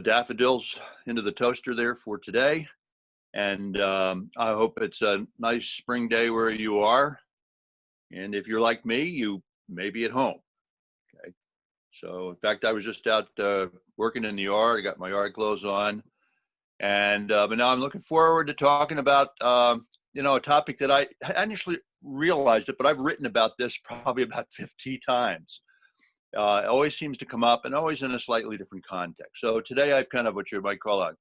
daffodils into the toaster there for today. And I hope it's a nice spring day where you are. And if you're like me, you may be at home. Okay. So, in fact, I was just out working in the yard. I got my yard clothes on. And but now I'm looking forward to talking about, a topic that I initially realized it, but I've written about this probably about 50 times. It always seems to come up and always in a slightly different context. So today I've kind of what you might call a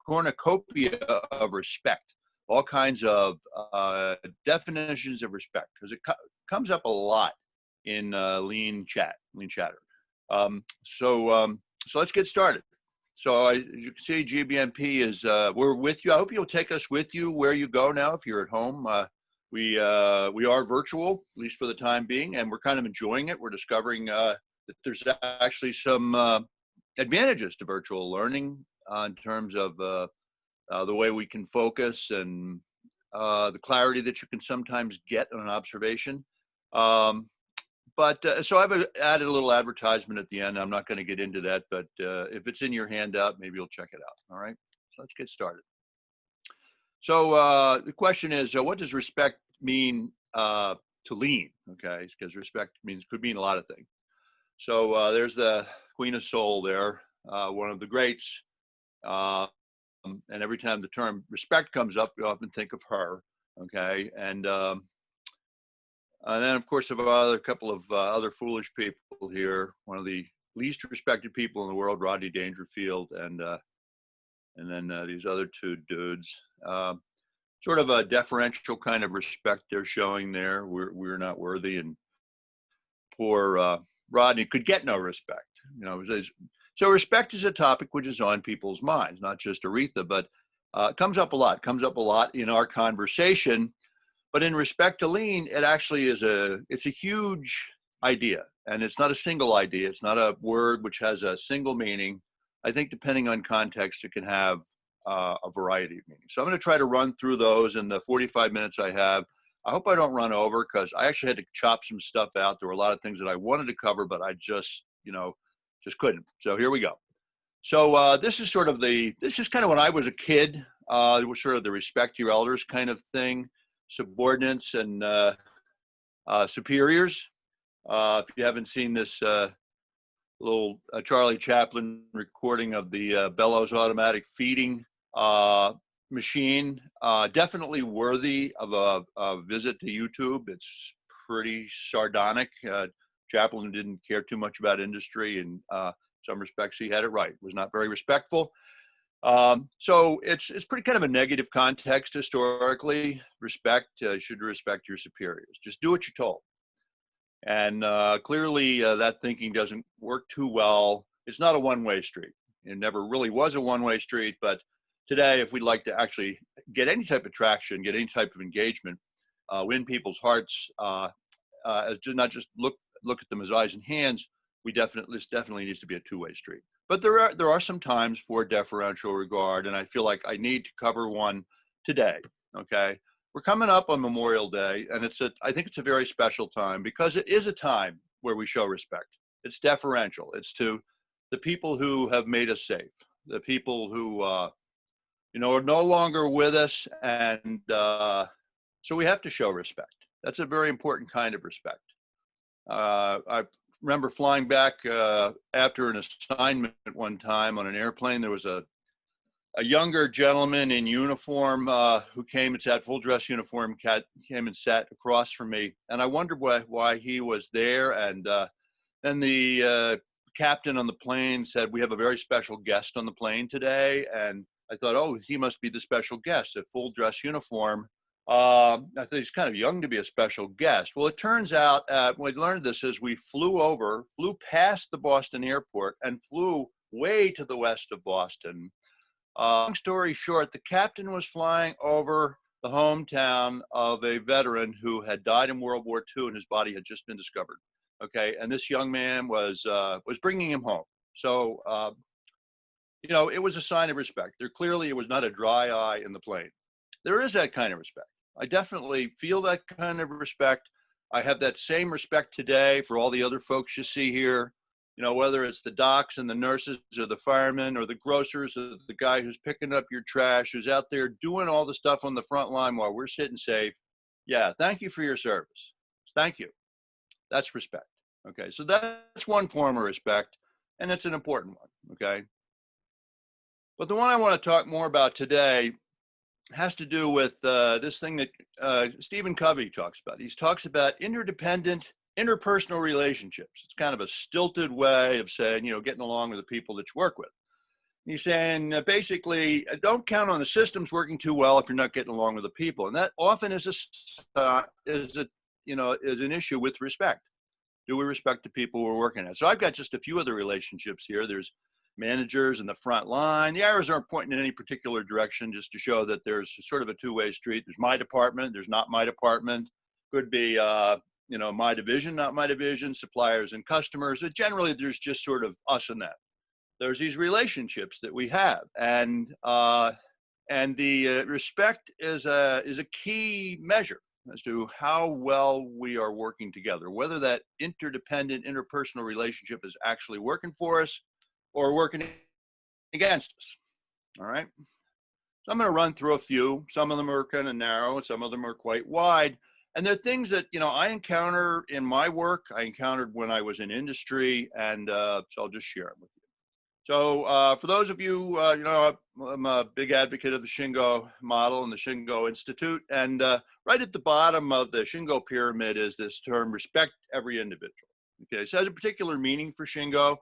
cornucopia of respect, all kinds of definitions of respect, because it comes up a lot in lean chatter. So let's get started. So as you can see, GBNP is, we're with you. I hope you'll take us with you where you go now if you're at home. We are virtual, at least for the time being, and we're kind of enjoying it. We're discovering that there's actually some advantages to virtual learning in terms of the way we can focus and the clarity that you can sometimes get on an observation. So I've added a little advertisement at the end. I'm not going to get into that, but if it's in your handout, maybe you'll check it out. All right, so let's get started. So the question is, what does respect mean to lean? Okay, because respect could mean a lot of things. So there's the Queen of Soul there, one of the greats. And every time the term respect comes up, you often think of her. Okay, and then of course a couple of other foolish people here. One of the least respected people in the world, Rodney Dangerfield, and then these other two dudes. Sort of a deferential kind of respect they're showing there. We're not worthy, and poor Rodney could get no respect. So respect is a topic which is on people's minds, not just Aretha, but it comes up a lot. Comes up a lot in our conversation. But in respect to lean, it actually it's a huge idea, and it's not a single idea. It's not a word which has a single meaning. I think depending on context, it can have a variety of meanings. So I'm going to try to run through those in the 45 minutes I have. I hope I don't run over, because I actually had to chop some stuff out. There were a lot of things that I wanted to cover, but I just couldn't. So here we go. So this is kind of when I was a kid. It was sort of the respect your elders kind of thing. Subordinates and superiors. If you haven't seen this little Charlie Chaplin recording of the Bellows automatic feeding machine, definitely worthy of a visit to YouTube. It's pretty sardonic. Chaplin didn't care too much about industry, and in some respects he had it right. Was not very respectful. So it's pretty kind of a negative context historically. Respect, you should respect your superiors. Just do what you're told. And clearly that thinking doesn't work too well. It's not a one-way street. It never really was a one-way street, but today, if we'd like to actually get any type of traction, get any type of engagement, win people's hearts, not just look at them as eyes and hands, this definitely needs to be a two-way street. But there are some times for deferential regard, and I feel like I need to cover one today. Okay, we're coming up on Memorial Day, and I think it's a very special time, because it is a time where we show respect. It's deferential. It's to the people who have made us safe, the people who are no longer with us, and so we have to show respect. That's a very important kind of respect. I remember flying back after an assignment one time on an airplane. There was a younger gentleman in uniform who came and sat, full dress uniform, came and sat across from me, and I wondered why he was there. And then the captain on the plane said, "We have a very special guest on the plane today." And I thought, oh, he must be the special guest, a full dress uniform. I think he's kind of young to be a special guest. Well, it turns out, we learned this as we flew past the Boston airport and flew way to the west of Boston. Long story short, the captain was flying over the hometown of a veteran who had died in World War II, and his body had just been discovered. Okay, and this young man was bringing him home. So, it was a sign of respect. It was not a dry eye in the plane. There is that kind of respect. I definitely feel that kind of respect. I have that same respect today for all the other folks you see here. You know, whether it's the docs and the nurses or the firemen or the grocers or the guy who's picking up your trash, who's out there doing all the stuff on the front line while we're sitting safe. Yeah, thank you for your service. Thank you. That's respect. Okay, so that's one form of respect, and it's an important one. Okay, but the one I want to talk more about today has to do with this thing that Stephen Covey talks about. He talks about interdependent interpersonal relationships. It's kind of a stilted way of saying, you know, getting along with the people that you work with. He's saying basically, don't count on the systems working too well if you're not getting along with the people, and that often is an issue with respect. Do we respect the people we're working at? So I've got just a few other relationships here. There's managers in the front line. The arrows aren't pointing in any particular direction, just to show that there's sort of a two-way street. There's my department, there's not my department. Could be, my division, not my division, suppliers and customers. But generally, there's just sort of us and them. There's these relationships that we have, and the respect is a key measure as to how well we are working together, whether that interdependent interpersonal relationship is actually working for us or working against us. All right. So I'm going to run through a few. Some of them are kind of narrow, and some of them are quite wide. And they're things that, you know, I encounter in my work. I encountered when I was in industry, and so I'll just share them with you. So for those of you, I'm a big advocate of the Shingo model and the Shingo Institute. And right at the bottom of the Shingo pyramid is this term, respect every individual. Okay, so it has a particular meaning for Shingo.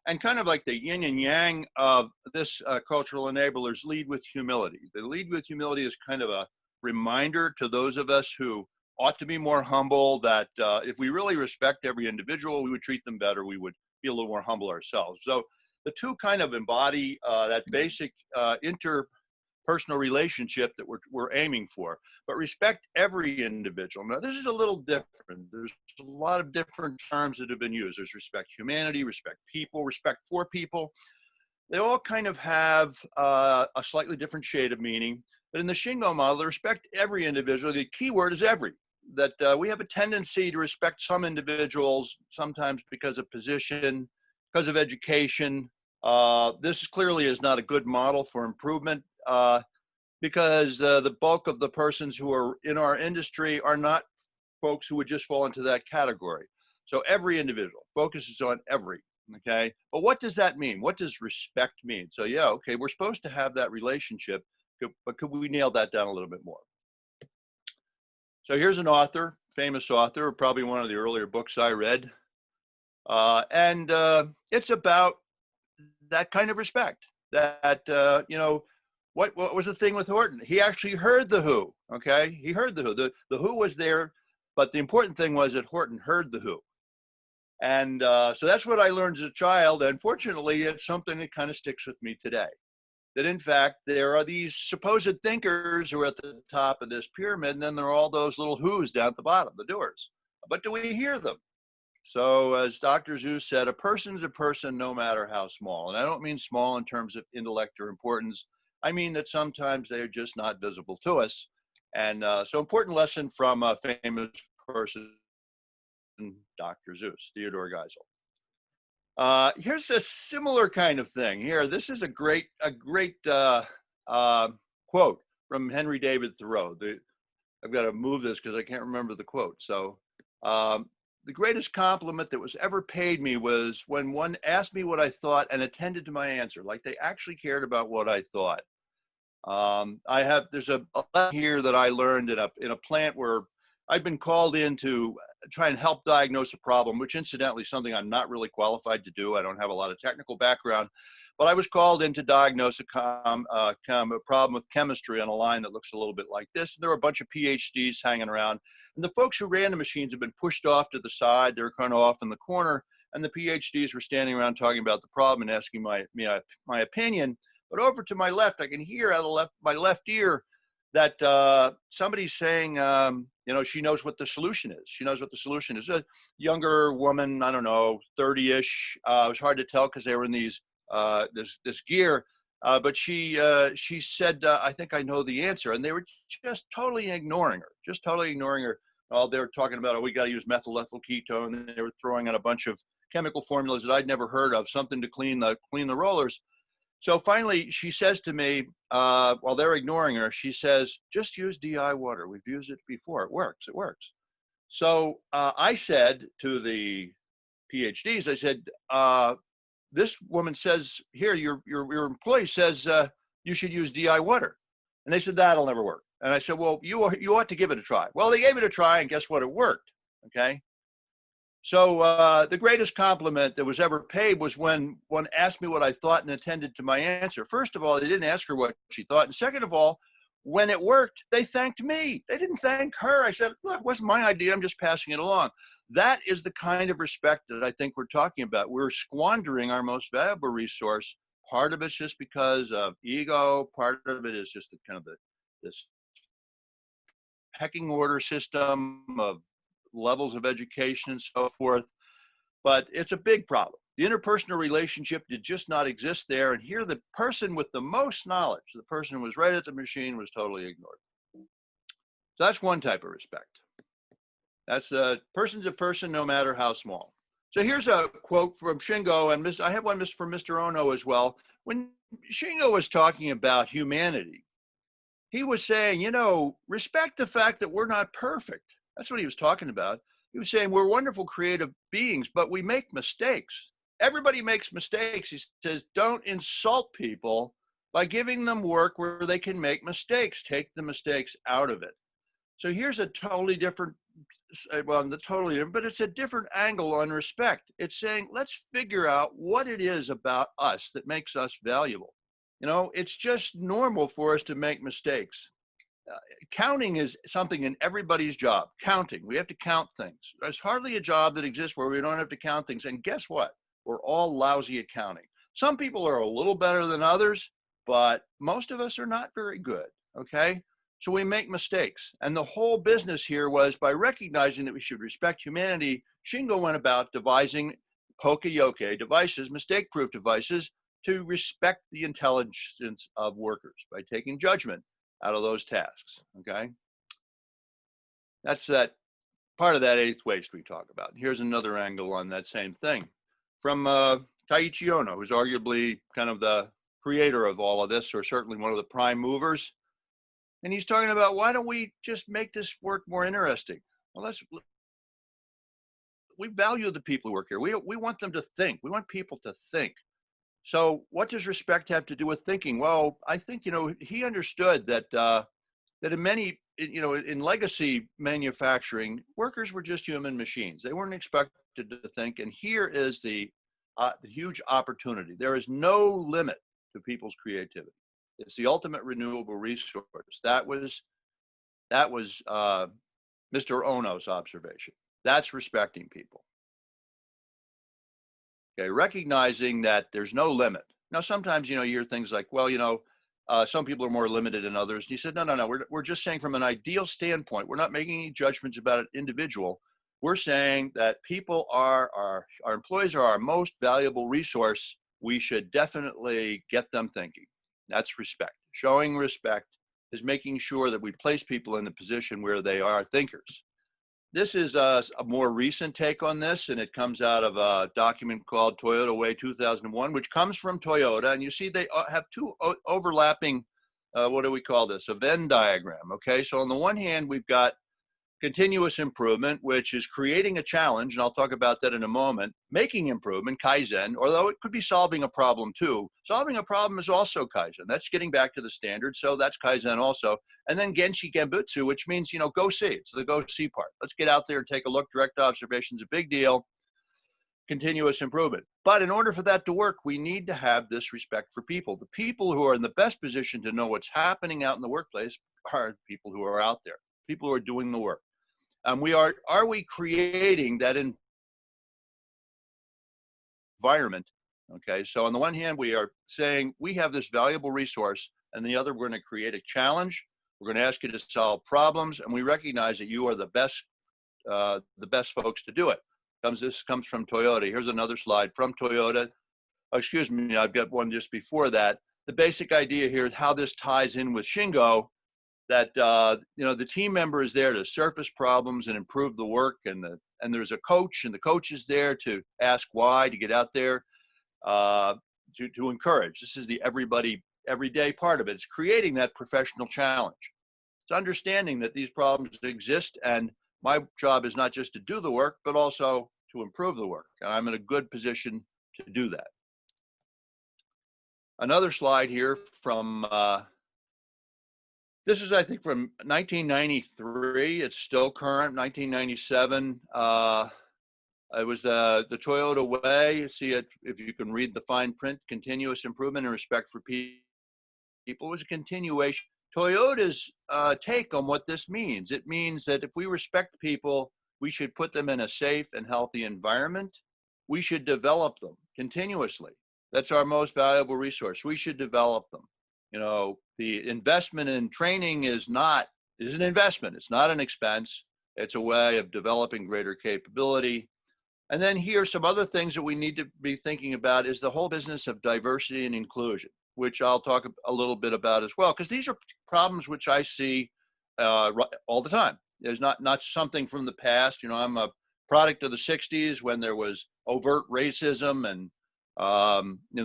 And kind of like the yin and yang of this cultural enablers, lead with humility. The lead with humility is kind of a reminder to those of us who ought to be more humble, that if we really respect every individual, we would treat them better. We would be a little more humble ourselves. So the two kind of embody that basic interpersonal relationship that we're aiming for. But respect every individual. Now, this is a little different. There's a lot of different terms that have been used. There's respect humanity, respect people, respect for people. They all kind of have a slightly different shade of meaning. But in the Shingo model, the respect every individual, the key word is every. That we have a tendency to respect some individuals, sometimes because of position, because of education. This clearly is not a good model for improvement. Because the bulk of the persons who are in our industry are not folks who would just fall into that category. So every individual focuses on every, okay? But what does that mean? What does respect mean? So yeah, okay, we're supposed to have that relationship, but could we nail that down a little bit more? So here's an author, famous author, probably one of the earlier books I read. And it's about that kind of respect, that, what was the thing with Horton? He actually heard the who, okay? He heard the who. The who was there, but the important thing was that Horton heard the who. And so that's what I learned as a child. And fortunately, it's something that kind of sticks with me today. That in fact, there are these supposed thinkers who are at the top of this pyramid, and then there are all those little who's down at the bottom, the doers. But do we hear them? So as Dr. Seuss said, a person's a person no matter how small. And I don't mean small in terms of intellect or importance. I mean that sometimes they're just not visible to us. And so important lesson from a famous person, Dr. Seuss, Theodore Geisel. Here's a similar kind of thing here. This is a great quote from Henry David Thoreau. I've got to move this because I can't remember the quote. So the greatest compliment that was ever paid me was when one asked me what I thought and attended to my answer, like they actually cared about what I thought. There's a lesson here that I learned in a plant where I'd been called in to try and help diagnose a problem, which incidentally is something I'm not really qualified to do. I don't have a lot of technical background, but I was called in to diagnose a problem with chemistry on a line that looks a little bit like this. And there were a bunch of PhDs hanging around, and the folks who ran the machines had been pushed off to the side. They were kind of off in the corner, and the PhDs were standing around talking about the problem and asking my opinion. But over to my left, I can hear out of my left ear that somebody's saying, she knows what the solution is. She knows what the solution is. A younger woman, I don't know, 30-ish. It was hard to tell because they were in this gear. But she said, I think I know the answer. And they were just totally ignoring her, Oh, they were talking about, we got to use methyl ethyl ketone. And they were throwing out a bunch of chemical formulas that I'd never heard of, something to clean the rollers. So finally, she says to me, while they're ignoring her, she says, "Just use DI water. We've used it before. It works. It works." So I said to the PhDs, I said, "This woman says here, your employee says you should use DI water," and they said that'll never work. And I said, "Well, you ought to give it a try." Well, they gave it a try, and guess what? It worked. Okay. So the greatest compliment that was ever paid was when one asked me what I thought and attended to my answer. First of all, they didn't ask her what she thought. And second of all, when it worked, they thanked me. They didn't thank her. I said, "Look, it wasn't my idea. I'm just passing it along." That is the kind of respect that I think we're talking about. We're squandering our most valuable resource. Part of it's just because of ego. Part of it is just this pecking order system of levels of education and so forth, but it's a big problem. The interpersonal relationship did just not exist there, and here the person with the most knowledge, the person who was right at the machine, was totally ignored. So that's one type of respect. That's a person's a person, no matter how small. So here's a quote from Shingo, and I have one from Mr. Ono as well. When Shingo was talking about humanity, he was saying, respect the fact that we're not perfect. That's what he was talking about. He was saying we're wonderful creative beings, but we make mistakes. Everybody makes mistakes. He says, don't insult people by giving them work where they can make mistakes. Take the mistakes out of it. So here's a totally different, but it's a different angle on respect. It's saying, let's figure out what it is about us that makes us valuable. It's just normal for us to make mistakes. Counting is something in everybody's job. Counting, we have to count things. There's hardly a job that exists where we don't have to count things. And guess what? We're all lousy at counting. Some people are a little better than others, but most of us are not very good, okay? So we make mistakes. And the whole business here was by recognizing that we should respect humanity, Shingo went about devising poka-yoke devices, mistake-proof devices, to respect the intelligence of workers by taking judgment out of those tasks, okay? That's that part of that eighth waste we talk about. Here's another angle on that same thing from Taiichi Ohno, who's arguably kind of the creator of all of this, or certainly one of the prime movers. And he's talking about, why don't we just make this work more interesting? Well, we value the people who work here. We want them to think. We want people to think. So what does respect have to do with thinking? Well, I think, he understood that that in many, in legacy manufacturing, workers were just human machines. They weren't expected to think. And here is the huge opportunity. There is no limit to people's creativity. It's the ultimate renewable resource. That was Mr. Ohno's observation. That's respecting people. Okay, recognizing that there's no limit. Now, sometimes, you hear things like, well, some people are more limited than others. And he said, no. We're just saying from an ideal standpoint, we're not making any judgments about an individual. We're saying that people are our employees are our most valuable resource. We should definitely get them thinking. That's respect. Showing respect is making sure that we place people in a position where they are thinkers. This is a more recent take on this, and it comes out of a document called Toyota Way 2001, which comes from Toyota. And you see they have two overlapping, what do we call this? A Venn diagram, okay? So on the one hand, we've got continuous improvement, which is creating a challenge, and I'll talk about that in a moment. Making improvement, Kaizen, although it could be solving a problem too. Solving a problem is also Kaizen. That's getting back to the standard, so that's Kaizen also. And then Genshi Genbutsu, which means, go see. It's the go see part. Let's get out there and take a look. Direct observation is a big deal. Continuous improvement. But in order for that to work, we need to have this respect for people. The people who are in the best position to know what's happening out in the workplace are people who are out there, people who are doing the work. Are we creating that environment? Okay, so on the one hand, we are saying we have this valuable resource, and the other, we're going to create a challenge. We're going to ask you to solve problems, and we recognize that you are the best folks to do it. This comes from Toyota. Here's another slide from Toyota. Oh, excuse me, I've got one just before that. The basic idea here is how this ties in with Shingo. that the team member is there to surface problems and improve the work, and there's a coach, and the coach is there to ask why, to get out there, to encourage. This is the everyday part of it. It's creating that professional challenge. It's understanding that these problems exist, and my job is not just to do the work, but also to improve the work. And I'm in a good position to do that. Another slide here from, this is, I think, from 1993. It's still current, 1997. It was the Toyota Way. You see it, if you can read the fine print, continuous improvement and respect for people. It was a continuation. Toyota's take on what this means. It means that if we respect people, we should put them in a safe and healthy environment. We should develop them continuously. That's our most valuable resource. We should develop them. The investment in training is an investment. It's not an expense. It's a way of developing greater capability. And then here's some other things that we need to be thinking about is the whole business of diversity and inclusion, which I'll talk a little bit about as well, because these are problems which I see all the time. There's not something from the past. I'm a product of the 60s when there was overt racism and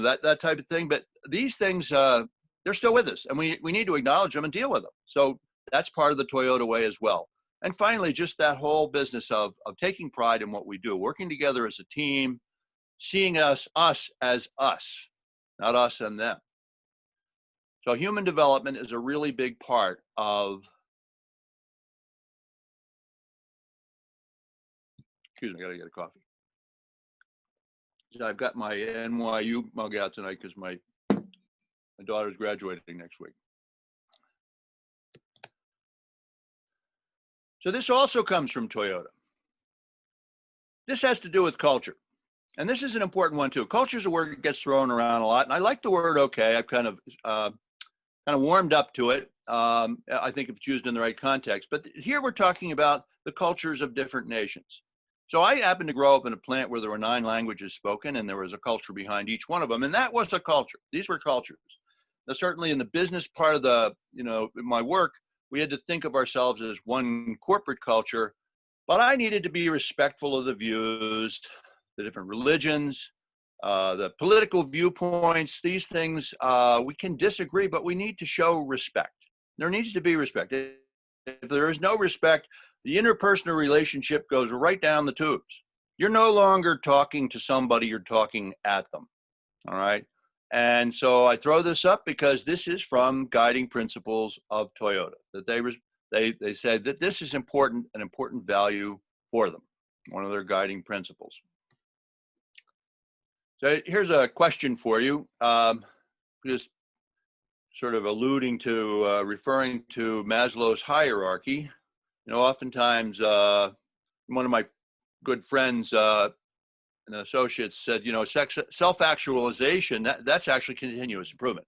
that type of thing. But these things, they're still with us, and we need to acknowledge them and deal with them. So that's part of the Toyota Way as well. And finally, just that whole business of taking pride in what we do, working together as a team, seeing us as us, not us and them. So human development is a really big part of, excuse me, I gotta get a coffee. I've got my NYU mug out tonight because my daughter's graduating next week. So this also comes from Toyota. This has to do with culture. And this is an important one too. Culture is a word that gets thrown around a lot. And I like the word okay. I've kind of warmed up to it. I think if it's used in the right context. But here we're talking about the cultures of different nations. So I happened to grow up in a plant where there were 9 languages spoken, and there was a culture behind each one of them. And that was a culture. These were cultures. Now, certainly in the business part of the, my work, we had to think of ourselves as one corporate culture, but I needed to be respectful of the views, the different religions, the political viewpoints. These things, we can disagree, but we need to show respect. There needs to be respect. If there is no respect, the interpersonal relationship goes right down the tubes. You're no longer talking to somebody, you're talking at them, all right? And so I throw this up because this is from guiding principles of Toyota, that they said that this is important, an important value for them, one of their guiding principles. So here's a question for you, just sort of alluding to, referring to Maslow's hierarchy. Oftentimes, one of my good friends, and associates said, self-actualization, that's actually continuous improvement.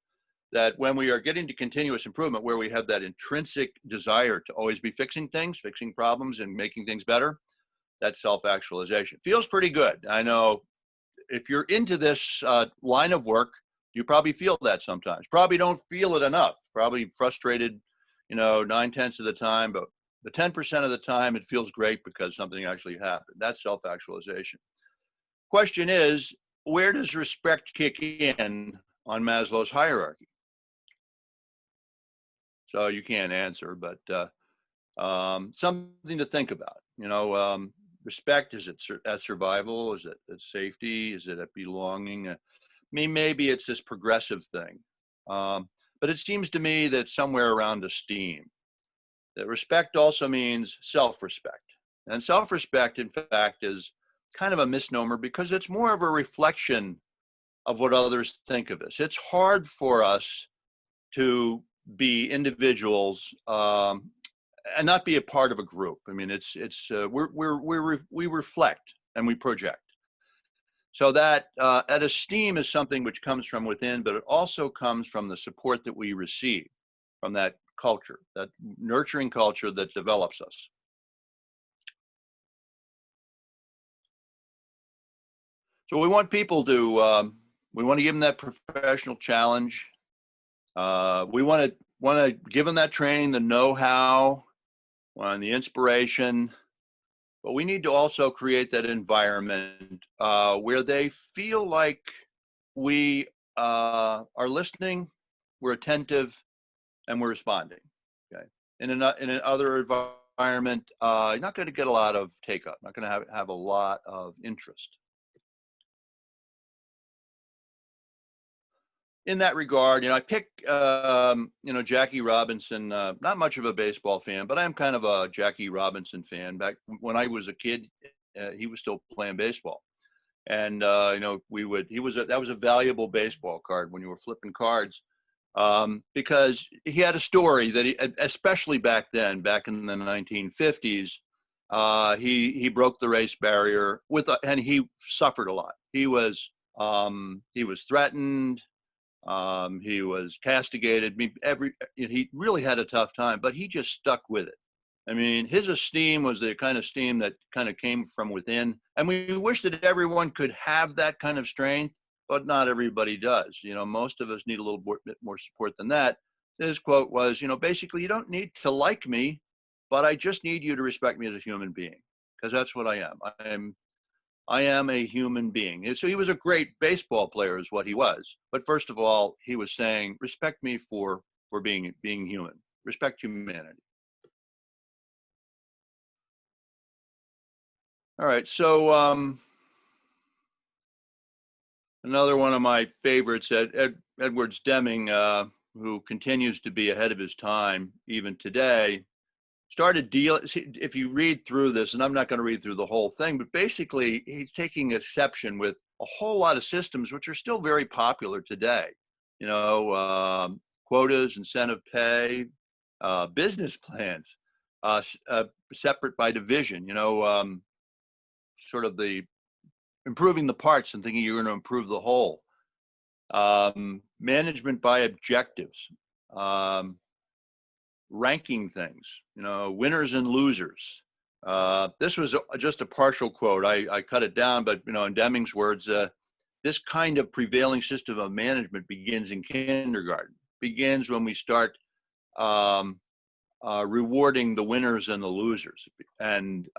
That when we are getting to continuous improvement, where we have that intrinsic desire to always be fixing things, fixing problems and making things better, that's self-actualization. Feels pretty good. I know if you're into this line of work, you probably feel that sometimes. Probably don't feel it enough. Probably frustrated, 9/10 of the time, but the 10% of the time it feels great because something actually happened. That's self-actualization. Question is, where does respect kick in on Maslow's hierarchy? So you can't answer, but something to think about. Respect, is it at survival? Is it at safety? Is it at belonging? Maybe it's this progressive thing. But it seems to me that somewhere around esteem. That respect also means self-respect. And self-respect, in fact, is kind of a misnomer because it's more of a reflection of what others think of us. It's hard for us to be individuals and not be a part of a group. I mean, we reflect and we project. So that esteem is something which comes from within, but it also comes from the support that we receive from that culture, that nurturing culture that develops us. So we want people to, we want to give them that professional challenge. We want want to give them that training, the know-how, and the inspiration, but we need to also create that environment where they feel like we are listening, we're attentive, and we're responding. Okay. In another environment, you're not going to get a lot of take up, not going to have a lot of interest. In that regard, I pick, Jackie Robinson, not much of a baseball fan, but I'm kind of a Jackie Robinson fan. Back when I was a kid, he was still playing baseball. And, that was a valuable baseball card when you were flipping cards, because he had a story that especially back then, back in the 1950s, he broke the race barrier and he suffered a lot. He was threatened. He was castigated. I mean, he really had a tough time, but he just stuck with it. I mean, his esteem was the kind of esteem that kind of came from within. And we wish that everyone could have that kind of strength, but not everybody does. Most of us need a little bit more support than that. His quote was, basically, you don't need to like me, but I just need you to respect me as a human being, because that's what I am. I am a human being. And so he was a great baseball player is what he was. But first of all, he was saying, respect me for being human, respect humanity. All right. So another one of my favorites, Edwards Deming, who continues to be ahead of his time even today, started dealing. If you read through this, and I'm not going to read through the whole thing, but basically he's taking exception with a whole lot of systems which are still very popular today. Quotas, incentive pay, business plans, separate by division. Sort of the improving the parts and thinking you're going to improve the whole. Management by objectives. Ranking things, winners and losers. This was just a partial quote. I cut it down, but in Deming's words, this kind of prevailing system of management begins in kindergarten. Begins when we start rewarding the winners and the losers, and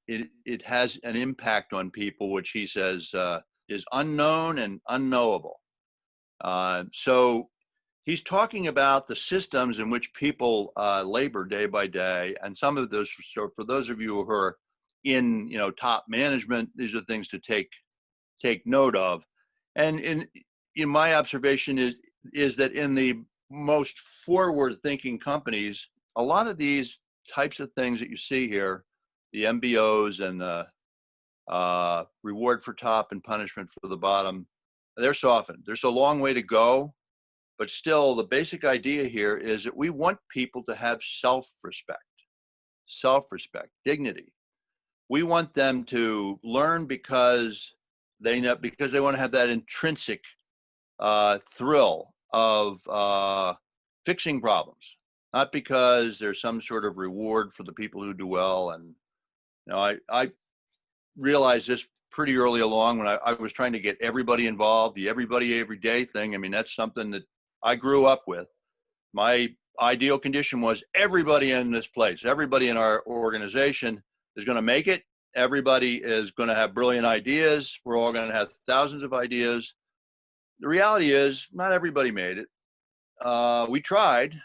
it has an impact on people, which he says is unknown and unknowable. So he's talking about the systems in which people labor day by day, and some of those. So for those of you who are in top management, these are things to take note of. And in my observation is that in the most forward-thinking companies, a lot of these types of things that you see here, the MBOs and the reward for top and punishment for the bottom, they're softened. There's a long way to go. But still, the basic idea here is that we want people to have self-respect, dignity. We want them to learn because they want to have that intrinsic thrill of fixing problems, not because there's some sort of reward for the people who do well. And I realized this pretty early along when I was trying to get everybody involved, the everybody every day thing. I mean, that's something that I grew up with. My ideal condition was everybody in this place, everybody in our organization is going to make it. Everybody is going to have brilliant ideas. We're all going to have thousands of ideas. The reality is not everybody made it. We tried,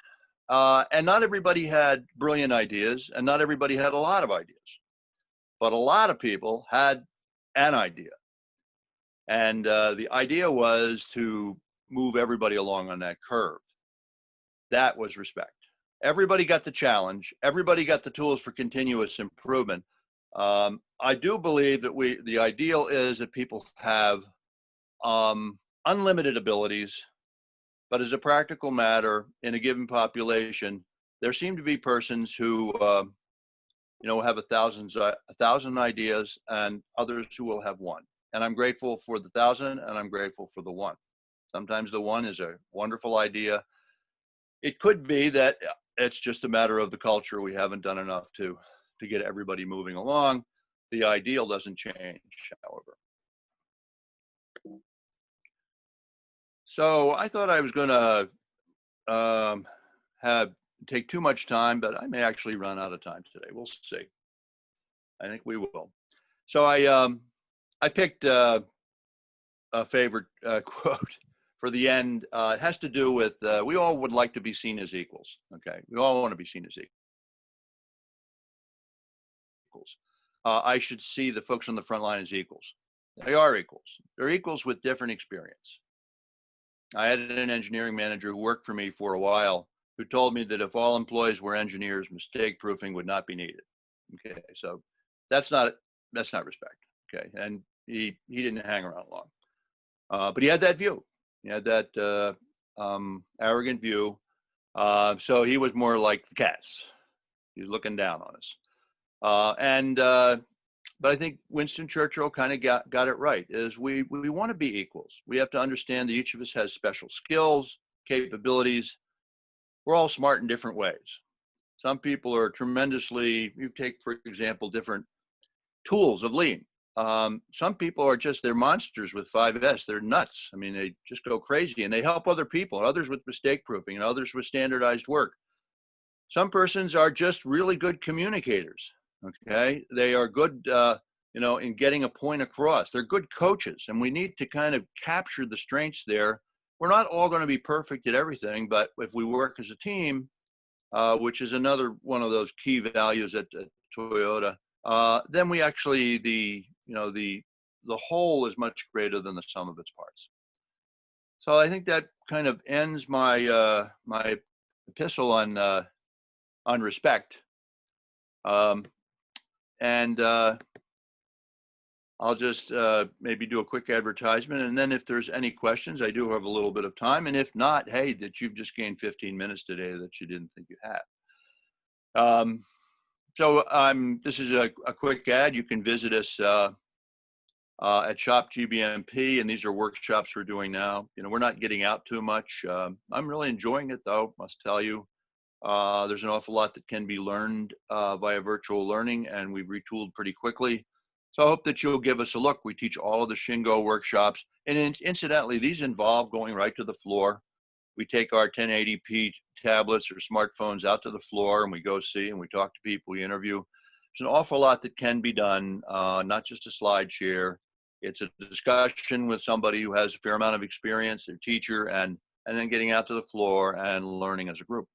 and not everybody had brilliant ideas, and not everybody had a lot of ideas. But a lot of people had an idea. And the idea was to move everybody along on that curve. That was respect. Everybody got the challenge. Everybody got the tools for continuous improvement. I do believe that the ideal is that people have unlimited abilities, but as a practical matter, in a given population, there seem to be persons who have 1,000 ideas, and others who will have one. And I'm grateful for the 1,000, and I'm grateful for the one. Sometimes the one is a wonderful idea. It could be that it's just a matter of the culture. We haven't done enough to get everybody moving along. The ideal doesn't change, however. So I thought I was going to have take too much time, but I may actually run out of time today. We'll see. I think we will. So I picked a favorite quote for the end. It has to do with we all would like to be seen as equals. Okay, we all want to be seen as equals. I should see the folks on the front line as equals. They are equals. They're equals with different experience. I had an engineering manager who worked for me for a while who told me that if all employees were engineers, mistake proofing would not be needed. Okay, so that's not respect. Okay, and he didn't hang around long, but he had that view. He had that arrogant view. So he was more like the cats. He was looking down on us. But I think Winston Churchill kind of got it right. Is we want to be equals. We have to understand that each of us has special skills, capabilities. We're all smart in different ways. Some people are tremendously. You take, for example, different tools of lean. Some people are just, they're monsters with 5S. They're nuts. I mean, they just go crazy and they help other people, others with mistake proofing and others with standardized work. Some persons are just really good communicators. Okay. They are good, in getting a point across. They're good coaches, and we need to kind of capture the strengths there. We're not all going to be perfect at everything, but if we work as a team, which is another one of those key values at Toyota, then we actually, the whole is much greater than the sum of its parts. So I think that kind of ends my my epistle on respect. And I'll just maybe do a quick advertisement, and then if there's any questions, I do have a little bit of time, and if not, hey, that you've just gained 15 minutes today that you didn't think you had. So this is a quick ad. You can visit us at Shop GBMP, and these are workshops we're doing now. We're not getting out too much. I'm really enjoying it, though, must tell you. There's an awful lot that can be learned via virtual learning, and we've retooled pretty quickly. So I hope that you'll give us a look. We teach all of the Shingo workshops, and incidentally, these involve going right to the floor. We take our 1080p tablets or smartphones out to the floor, and we go see, and we talk to people, we interview. There's an awful lot that can be done, not just a slide share. It's a discussion with somebody who has a fair amount of experience, their teacher, and then getting out to the floor and learning as a group.